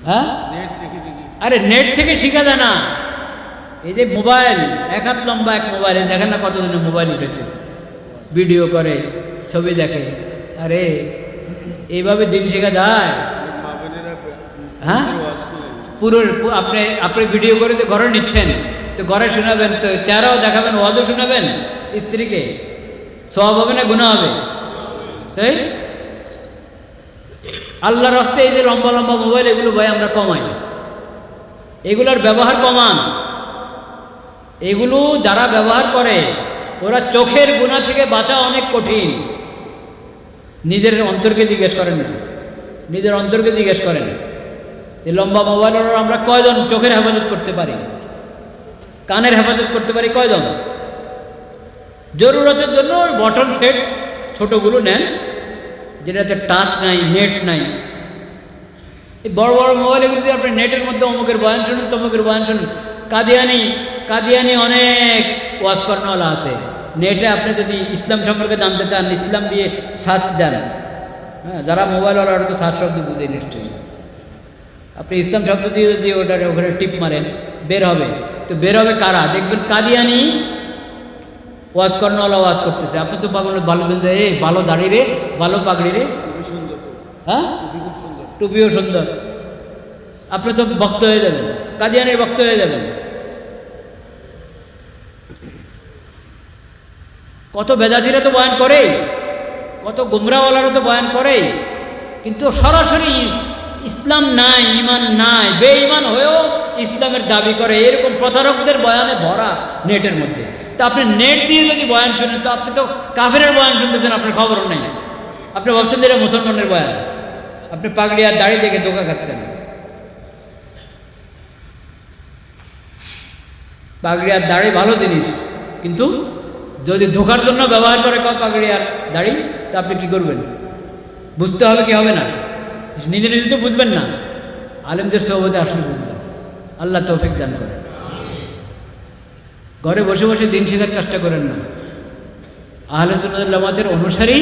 হ্যাঁ, আরে নেট থেকে শিখা যায় না। এই যে মোবাইল, এক হাত লম্বা এক মোবাইল, দেখেন না কতদিনে মোবাইল উঠেছে, ভিডিও করে, ছবি দেখে। আরে এইভাবে দিন শেখা যায়? হ্যাঁ, পুরো আপনি ভিডিও করে তো ঘরে নিচ্ছেন, তো ঘরে শোনাবেন, তো চেহারাও দেখাবেন, ওয়াজও শোনাবেন স্ত্রীকে, সওয়াব হবে না গুনাহ হবে? তাই আল্লাহর রাস্তে এই যে লম্বা লম্বা মোবাইল, এগুলো ভাই আমরা কমাই, এগুলোর ব্যবহার কমান। এগুলো যারা ব্যবহার করে ওরা চোখের গুনাহ থেকে বাঁচা অনেক কঠিন। নিজের অন্তরকে জিজ্ঞেস করেন না, নিজের অন্তরকে জিজ্ঞেস করেন, এই লম্বা মোবাইল আমরা কয়জন চোখের হেফাজত করতে পারি, কানের হেফাজত করতে পারি কয়জন? জরুরতের জন্য বটন সেট ছোটগুলো নেন, যেটাতে টাচ নাই, নেট নাই। এই বড় বড় মোবাইলগুলো যদি আপনি নেটের মধ্যে অমুকের বয়ান শুনুন, তমুকের বয়ান শুনুন, কাদিয়ানি অনেক ওয়াজ কর্ণওয়ালা আছে। নেটে আপনি যদি ইসলাম সম্পর্কে জানতে চান, ইসলাম দিয়ে সার্চ দেন, হ্যাঁ, যারা মোবাইলওয়ালা ওরা তো সার্চ শব্দ বুঝে নিশ্চয়ই। আপনি ইসলাম শব্দ দিয়ে যদি ওখানে টিপ মারেন, বের হবে। তো বের হবে কারা? দেখবেন কাদিয়ানি ওয়াজ কর্ণওয়ালা ওয়াজ করতেছে। আপনি তো ভালো বলবেন যে এই ভালো দাড়ি রে, ভালো পাগড়ি রে, হ্যাঁ, টুপিও সুন্দর, আপনি তো ভক্ত হয়ে যাবেন, কাদিয়ানির ভক্ত হয়ে যাবেন। কত বেদাতিরা তো বয়ান করে, কত গুমরাওয়ালারা তো বয়ান করে, কিন্তু সরাসরি ইসলাম নাই, ইমান নাই, বেঈমান হয়েও ইসলামের দাবি করে। এরকম প্রতারকদের বয়ানে ভরা নেটের মধ্যে। তা আপনি নেট দিয়ে যদি বয়ান শুনেন, তো আপনি তো কাফেরের বয়ান শুনতেছেন, আপনার খবর নেই। আপনি ভাবছেন যে এটা মুসলমানের বয়ান, আপনি পাগড়ি আর দাড়ি দেখে ধোঁকা খাচ্ছেন। পাগড়ি আর দাড়ি ভালো জিনিস, কিন্তু যদি ধোকার জন্য ব্যবহার করে পাগড়ি আর দাড়ি, তা আপনি কি করবেন? বুঝতে হবে কি হবে না? নিজে নিজে তো বুঝবেন না, আলেমদের সোহবতে আসলে বুঝবেন। আল্লাহ তৌফিক দান করেন। ঘরে বসে বসে দিন শেখার চেষ্টা করেন না। আহলে সুন্নাত ওয়াল জামাতের অনুসারী,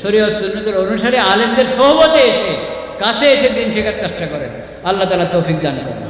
শরীয়ত সুন্নাতের অনুসারী আলেমদের সোহবতে এসে, কাছে এসে দিন শেখার চেষ্টা করেন। আল্লাহ তাআলা তৌফিক দান করেন।